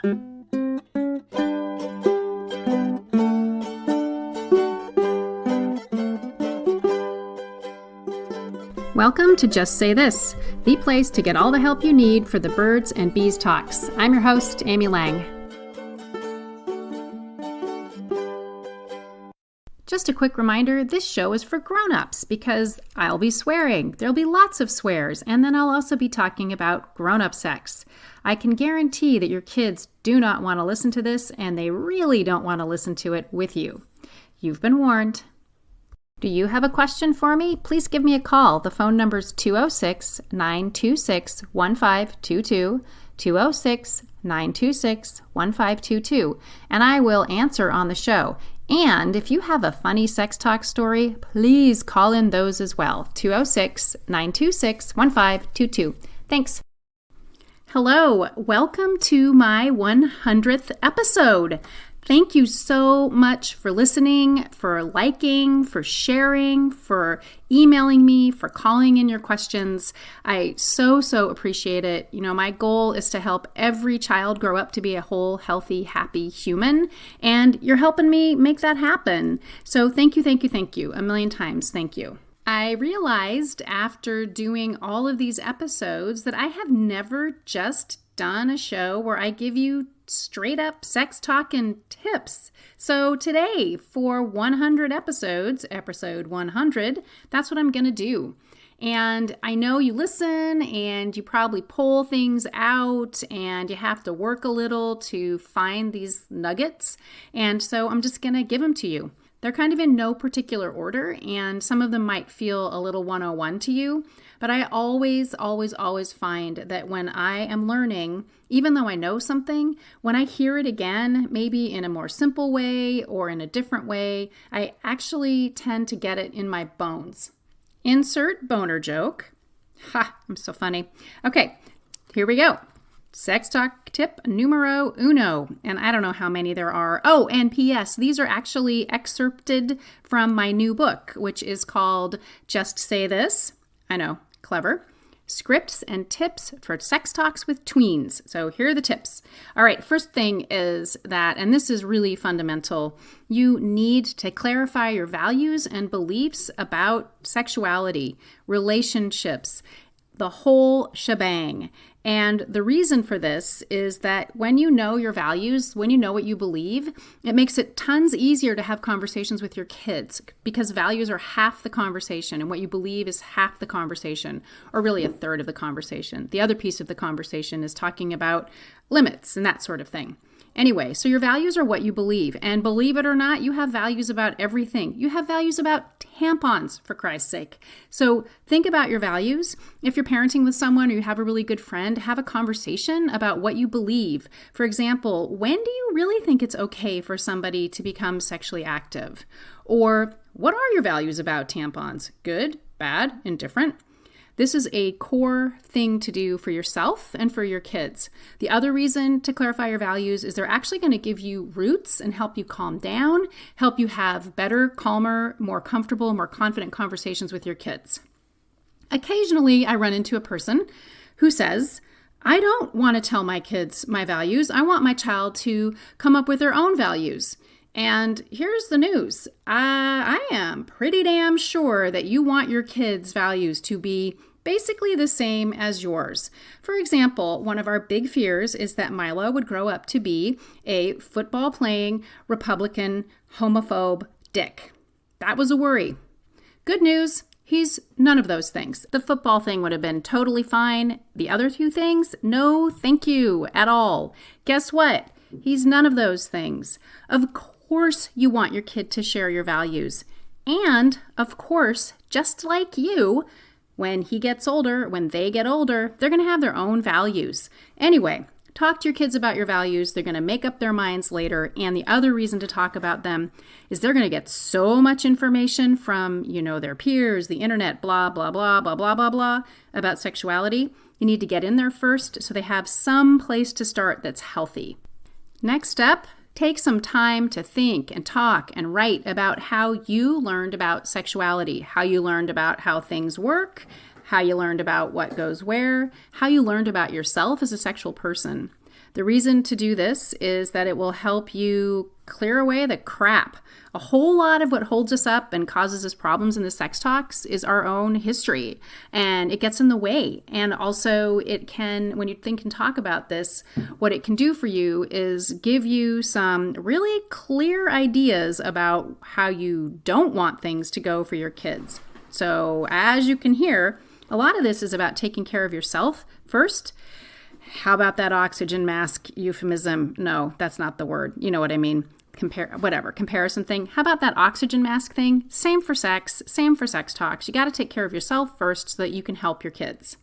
Welcome to Just Say This, the place to get all the help you need for the Birds and Bees Talks. I'm your host, Amy Lang. Just a quick reminder, this show is for grown-ups because I'll be swearing. There'll be lots of swears, and then I'll also be talking about grown-up sex. I can guarantee that your kids do not want to listen to this, and they really don't want to listen to it with you. You've been warned. Do you have a question for me? Please give me a call. The phone number is 206-926-1522, 206-926-1522, and I will answer on the show. And if you have a funny sex talk story, please call in those as well, 206-926-1522. Thanks. Hello, welcome to my 100th episode. Thank you so much for listening, for liking, for sharing, for emailing me, for calling in your questions. I so appreciate it. You know, my goal is to help every child grow up to be a whole, healthy, happy human, and you're helping me make that happen. So thank you a million times. Thank you. I realized after doing all of these episodes that I have never just done a show where I give you straight up sex talk and tips. So today, for 100 episodes, episode 100, that's what I'm going to do. And I know you listen and you probably pull things out and you have to work a little to find these nuggets. And so I'm just going to give them to you. They're kind of in no particular order, and some of them might feel a little 101 to you, but I always find that when I am learning, even though I know something, when I hear it again, maybe in a more simple way or in a different way, I actually tend to get it in my bones. Insert boner joke. Ha, I'm so funny. Okay, here we go. Sex talk tip numero uno, and I don't know how many there are. Oh, and P.S., these are actually excerpted from my new book, which is called Just Say This. I know, clever. Scripts and tips for sex talks with tweens. So here are the tips. All right, first thing is that, and this is really fundamental, you need to clarify your values and beliefs about sexuality, relationships, the whole shebang. And the reason for this is that when you know your values, when you know what you believe, it makes it tons easier to have conversations with your kids because values are half the conversation and what you believe is half the conversation, or really a third of the conversation. The other piece of the conversation is talking about limits and that sort of thing. Anyway, so your values are what you believe, and believe it or not, you have values about everything. You have values about tampons, for Christ's sake. So think about your values. If you're parenting with someone or you have a really good friend, have a conversation about what you believe. For example, when do you really think it's okay for somebody to become sexually active? Or what are your values about tampons? Good, bad, indifferent? This is a core thing to do for yourself and for your kids. The other reason to clarify your values is they're actually going to give you roots and help you calm down, help you have better, calmer, more comfortable, more confident conversations with your kids. Occasionally, I run into a person who says, I don't want to tell my kids my values. I want my child to come up with their own values. And here's the news. I am pretty damn sure that you want your kids' values to be basically the same as yours. For example, one of our big fears is that Milo would grow up to be a football-playing, Republican, homophobe dick. That was a worry. Good news, he's none of those things. The football thing would have been totally fine. The other two things, no thank you at all. Guess what? He's none of those things. Of course you want your kid to share your values. And, of course, just like you, when he gets older, when they get older, they're going to have their own values. Anyway, talk to your kids about your values. They're going to make up their minds later. And the other reason to talk about them is they're going to get so much information from, their peers, the internet, blah, blah, blah, blah, blah, blah, blah, about sexuality. You need to get in there first so they have some place to start that's healthy. Next up, take some time to think and talk and write about how you learned about sexuality, how you learned about how things work, how you learned about what goes where, how you learned about yourself as a sexual person. The reason to do this is that it will help you clear away the crap. A whole lot of what holds us up and causes us problems in the sex talks is our own history, and it gets in the way. And also it can, when you think and talk about this, what it can do for you is give you some really clear ideas about how you don't want things to go for your kids. So as you can hear, a lot of this is about taking care of yourself first. How about that oxygen mask euphemism? No, that's not the word. You know what I mean. Comparison thing. How about that oxygen mask thing? Same for sex talks. You got to take care of yourself first so that you can help your kids.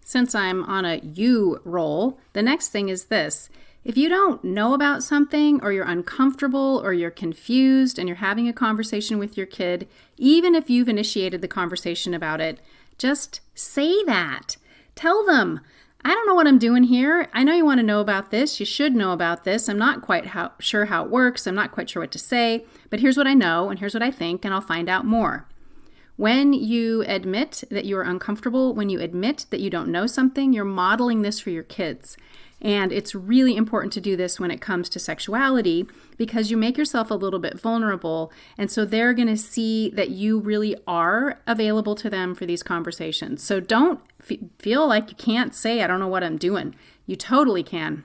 Since I'm on a you roll, the next thing is this. If you don't know about something, or you're uncomfortable, or you're confused, and you're having a conversation with your kid, even if you've initiated the conversation about it, just say that. Tell them, I don't know what I'm doing here. I know you want to know about this. You should know about this. I'm not quite sure how it works. I'm not quite sure what to say, but here's what I know, and here's what I think, and I'll find out more. When you admit that you are uncomfortable, when you admit that you don't know something, you're modeling this for your kids. And it's really important to do this when it comes to sexuality, because you make yourself a little bit vulnerable. And so they're going to see that you really are available to them for these conversations. So don't feel like you can't say, I don't know what I'm doing. You totally can.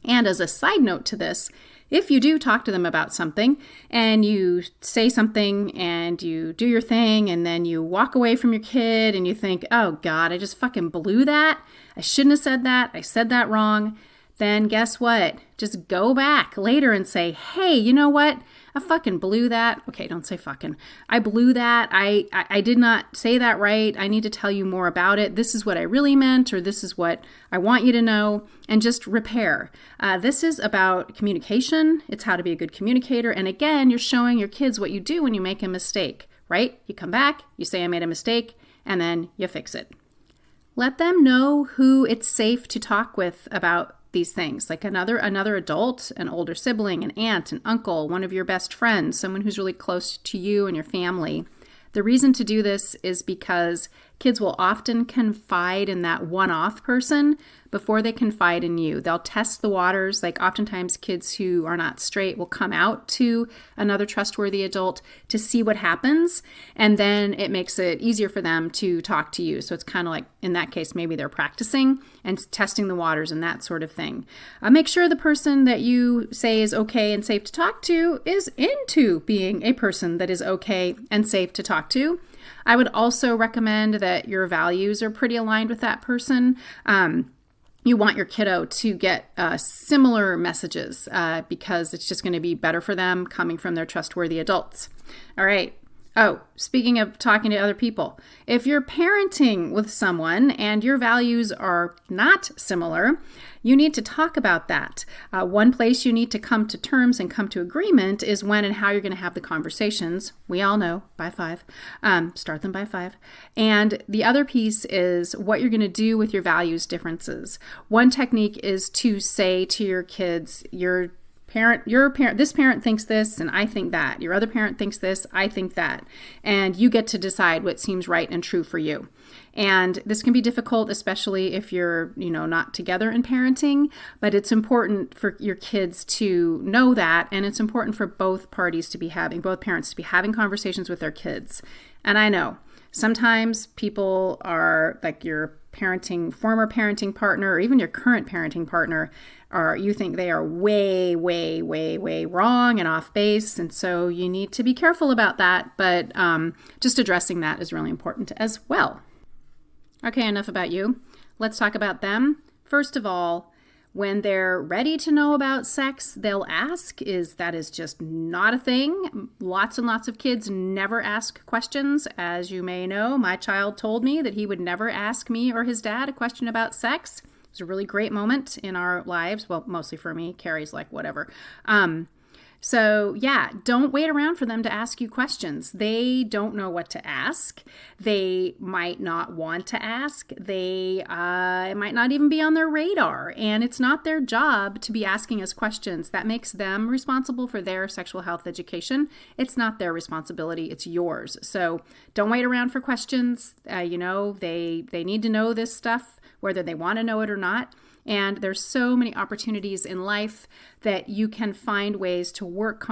And as a side note to this, if you do talk to them about something and you say something and you do your thing and then you walk away from your kid and you think, oh God, I just fucking blew that. I shouldn't have said that. I said that wrong. Then guess what? Just go back later and say, hey, you know what? I fucking blew that. Okay, don't say fucking. I blew that. I did not say that right. I need to tell you more about it. This is what I really meant, or this is what I want you to know, and just repair. This is about communication. It's how to be a good communicator. And again, you're showing your kids what you do when you make a mistake, right? You come back, you say I made a mistake, and then you fix it. Let them know who it's safe to talk with about these things, like another adult, an older sibling, an aunt, an uncle, one of your best friends, someone who's really close to you and your family. The reason to do this is because kids will often confide in that one-off person before they confide in you. They'll test the waters. Like oftentimes kids who are not straight will come out to another trustworthy adult to see what happens. And then it makes it easier for them to talk to you. So it's kind of like, in that case, maybe they're practicing and testing the waters and that sort of thing. Make sure the person that you say is okay and safe to talk to is into being a person that is okay and safe to talk to. I would also recommend that your values are pretty aligned with that person. You want your kiddo to get similar messages because it's just going to be better for them coming from their trustworthy adults. All right. Oh, speaking of talking to other people, if you're parenting with someone and your values are not similar, you need to talk about that. One place you need to come to terms and come to agreement is when and how you're going to have the conversations. We all know, by 5. Start them by 5. And the other piece is what you're going to do with your values differences. One technique is to say to your kids, your parent, this parent thinks this and I think that. Your other parent thinks this, I think that. And you get to decide what seems right and true for you. And this can be difficult, especially if you're, not together in parenting, but it's important for your kids to know that. And it's important for both parents to be having conversations with their kids. And I know sometimes people are like your former parenting partner, or even your current parenting partner, you think they are way, way, way, way wrong and off base. And so you need to be careful about that. But just addressing that is really important as well. Okay, enough about you. Let's talk about them. First of all, when they're ready to know about sex, they'll ask. That is just not a thing. Lots and lots of kids never ask questions. As you may know, my child told me that he would never ask me or his dad a question about sex. It was a really great moment in our lives. Well, mostly for me. Carrie's like, whatever. So yeah, don't wait around for them to ask you questions. They don't know what to ask. They might not want to ask. It might not even be on their radar. And it's not their job to be asking us questions. That makes them responsible for their sexual health education. It's not their responsibility. It's yours. So don't wait around for questions. They need to know this stuff, whether they want to know it or not. And there's so many opportunities in life that you can find ways to work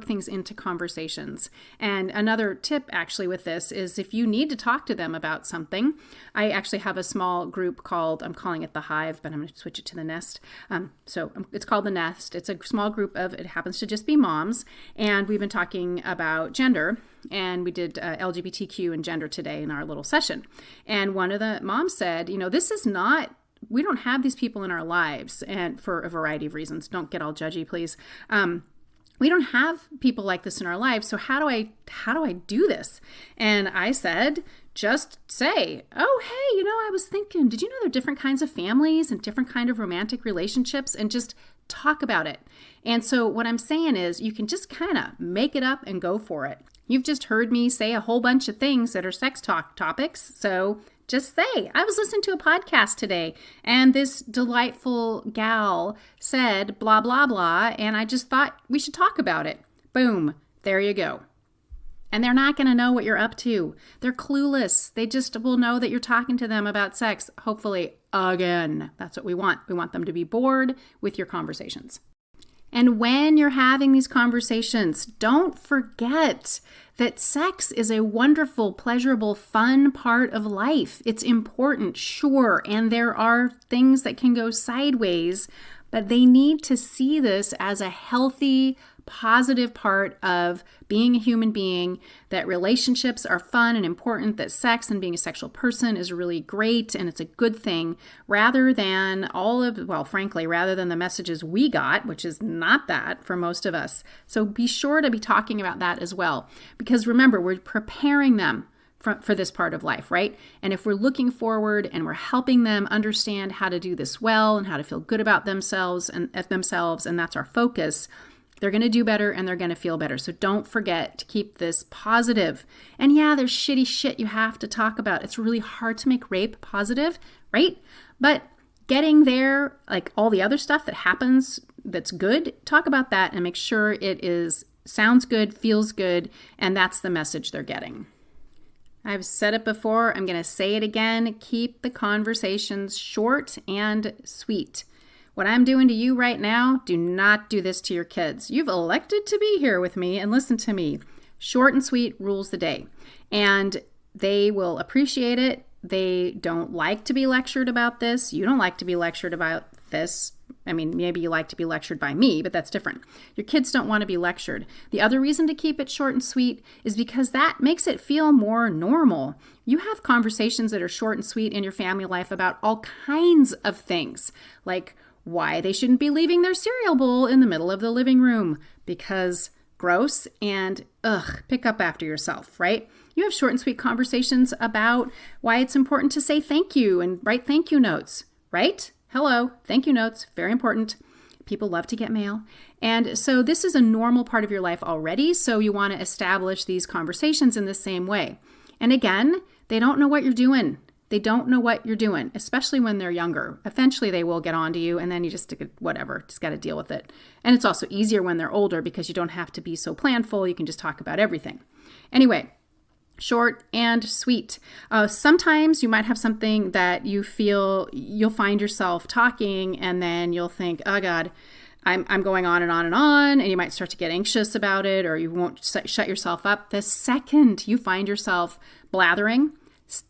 things into conversations. And another tip actually with this is if you need to talk to them about something, I actually have a small group called, I'm calling it the Hive, but I'm going to switch it to the Nest. So it's called the Nest. It's a small group of, it happens to just be moms. And we've been talking about gender, and we did LGBTQ and gender today in our little session. And one of the moms said, this is not, we don't have these people in our lives, and for a variety of reasons. Don't get all judgy, please. We don't have people like this in our lives. So how do I do this? And I said, just say, oh, hey, I was thinking, did you know there are different kinds of families and different kind of romantic relationships, and just talk about it. And so what I'm saying is you can just kind of make it up and go for it. You've just heard me say a whole bunch of things that are sex talk topics. So just say, I was listening to a podcast today and this delightful gal said blah, blah, blah. And I just thought we should talk about it. Boom. There you go. And they're not going to know what you're up to. They're clueless. They just will know that you're talking to them about sex, hopefully again. That's what we want. We want them to be bored with your conversations. And when you're having these conversations, don't forget that sex is a wonderful, pleasurable, fun part of life. It's important, sure, and there are things that can go sideways, but they need to see this as a healthy, positive part of being a human being, that relationships are fun and important, that sex and being a sexual person is really great and it's a good thing, rather than rather than the messages we got, which is not that for most of us. So be sure to be talking about that as well, because remember, we're preparing them for this part of life, right? And if we're looking forward and we're helping them understand how to do this well and how to feel good about themselves, and that's our focus, they're going to do better and they're going to feel better. So don't forget to keep this positive. And yeah, there's shitty shit you have to talk about. It's really hard to make rape positive, right? But getting there, like all the other stuff that happens that's good, talk about that and make sure it sounds good, feels good, and that's the message they're getting. I've said it before, I'm going to say it again. Keep the conversations short and sweet. What I'm doing to you right now, do not do this to your kids. You've elected to be here with me and listen to me. Short and sweet rules the day. And they will appreciate it. They don't like to be lectured about this. You don't like to be lectured about this. I mean, maybe you like to be lectured by me, but that's different. Your kids don't want to be lectured. The other reason to keep it short and sweet is because that makes it feel more normal. You have conversations that are short and sweet in your family life about all kinds of things, like why they shouldn't be leaving their cereal bowl in the middle of the living room because gross and pick up after yourself, right? You have short and sweet conversations about why it's important to say thank you and write thank you notes, right? Hello, thank you notes, very important. People love to get mail. And so this is a normal part of your life already, so you want to establish these conversations in the same way. And again, they don't know what you're doing. They don't know what you're doing, especially when they're younger. Eventually, they will get on to you, and then you just got to deal with it. And it's also easier when they're older because you don't have to be so planful. You can just talk about everything. Anyway, short and sweet. Sometimes you might have something that you feel you'll find yourself talking, and then you'll think, oh, God, I'm going on and on and on, and you might start to get anxious about it, or you won't shut yourself up. The second you find yourself blathering,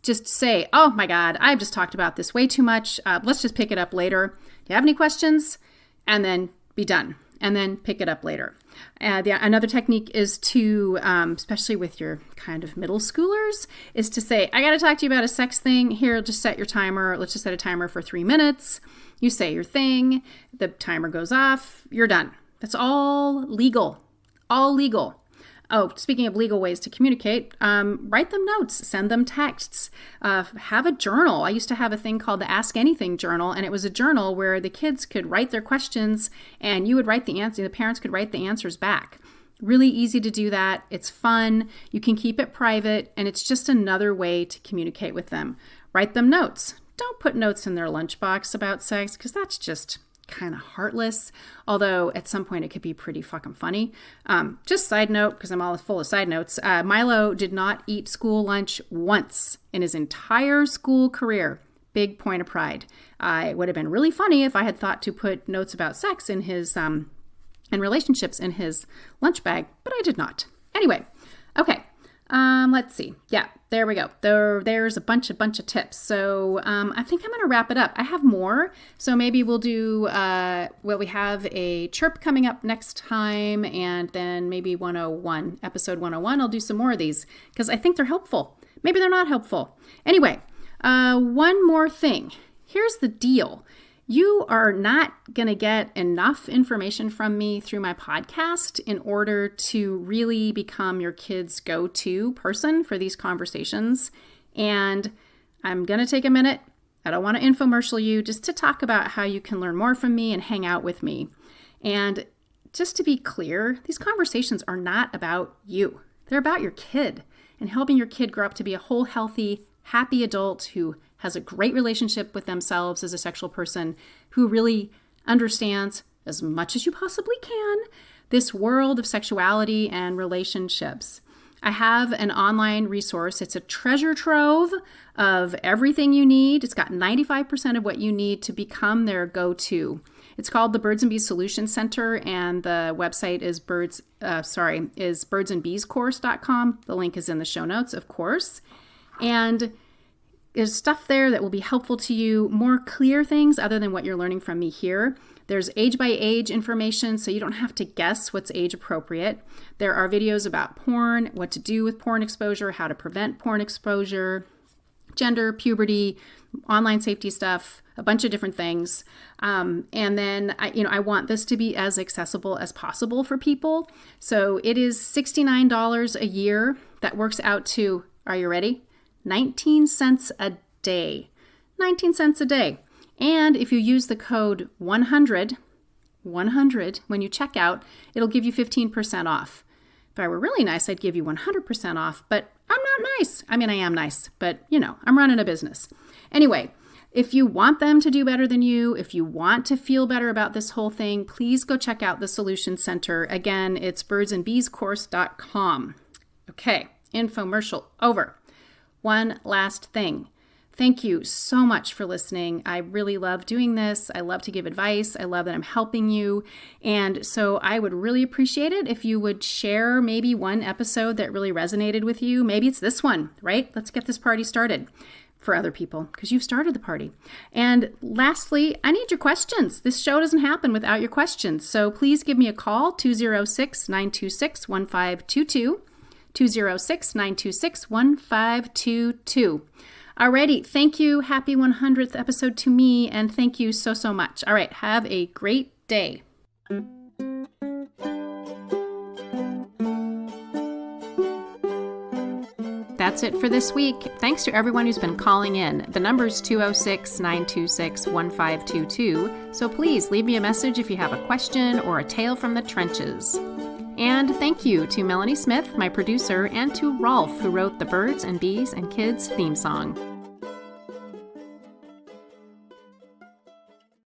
just say, oh my God, I've just talked about this way too much. Let's just pick it up later. Do you have any questions? And then be done. And then pick it up later. Another technique is to, especially with your kind of middle schoolers, is to say, I got to talk to you about a sex thing. Here, just set your timer. Let's just set a timer for 3 minutes. You say your thing. The timer goes off. You're done. That's all legal. All legal. Oh, speaking of legal ways to communicate, write them notes, send them texts, have a journal. I used to have a thing called the Ask Anything journal, and it was a journal where the kids could write their questions and you would write the answer. The parents could write the answers back. Really easy to do that. It's fun. You can keep it private, and it's just another way to communicate with them. Write them notes. Don't put notes in their lunchbox about sex because that's just kind of heartless, although at some point it could be pretty fucking funny. Just side note, because I'm all full of side notes, Milo did not eat school lunch once in his entire school career. big point of pride. It would have been really funny if I had thought to put notes about sex in his and relationships in his lunch bag, but I did not. Anyway, okay. Let's see. Yeah, there we go. There's a bunch of tips. So I think I'm going to wrap it up. I have more. So maybe we'll do, we have a chirp coming up next time, and then maybe episode 101, I'll do some more of these because I think they're helpful. Maybe they're not helpful. Anyway, one more thing. Here's the deal. You are not going to get enough information from me through my podcast in order to really become your kid's go-to person for these conversations. And I'm going to take a minute. I don't want to infomercial you, just to talk about how you can learn more from me and hang out with me. And just to be clear, these conversations are not about you. They're about your kid and helping your kid grow up to be a whole, healthy, happy adult who has a great relationship with themselves as a sexual person, who really understands, as much as you possibly can, this world of sexuality and relationships. I have an online resource. It's a treasure trove of everything you need. It's got 95% of what you need to become their go-to. It's called the Birds and Bees Solution Center, and the website is birdsandbeescourse.com. The link is in the show notes, of course. And there's stuff there that will be helpful to you, more clear things other than what you're learning from me here. There's age by age information, so you don't have to guess what's age appropriate. There are videos about porn, what to do with porn exposure, how to prevent porn exposure, gender, puberty, online safety stuff, a bunch of different things. And then I want this to be as accessible as possible for people. So it is $69 a year. That works out to, are you ready? 19 cents a day. 19 cents a day. And if you use the code 100 when you check out, it'll give you 15% off. If I were really nice, I'd give you 100% off, but I'm not nice. I mean, I am nice, but I'm running a business. Anyway, if you want them to do better than you, if you want to feel better about this whole thing, please go check out the Solution Center. Again, it's birdsandbeescourse.com. Okay, infomercial over. One last thing. Thank you so much for listening. I really love doing this. I love to give advice. I love that I'm helping you. And so I would really appreciate it if you would share maybe one episode that really resonated with you. Maybe it's this one, right? Let's get this party started for other people because you've started the party. And lastly, I need your questions. This show doesn't happen without your questions. So please give me a call, 206-926-1522. 206-926-1522. Alrighty, thank you. Happy 100th episode to me, and thank you so, so much. All right, have a great day. That's it for this week. Thanks to everyone who's been calling in. The number's 206-926-1522, so please leave me a message if you have a question or a tale from the trenches. And thank you to Melanie Smith, my producer, and to Rolf, who wrote the Birds and Bees and Kids theme song.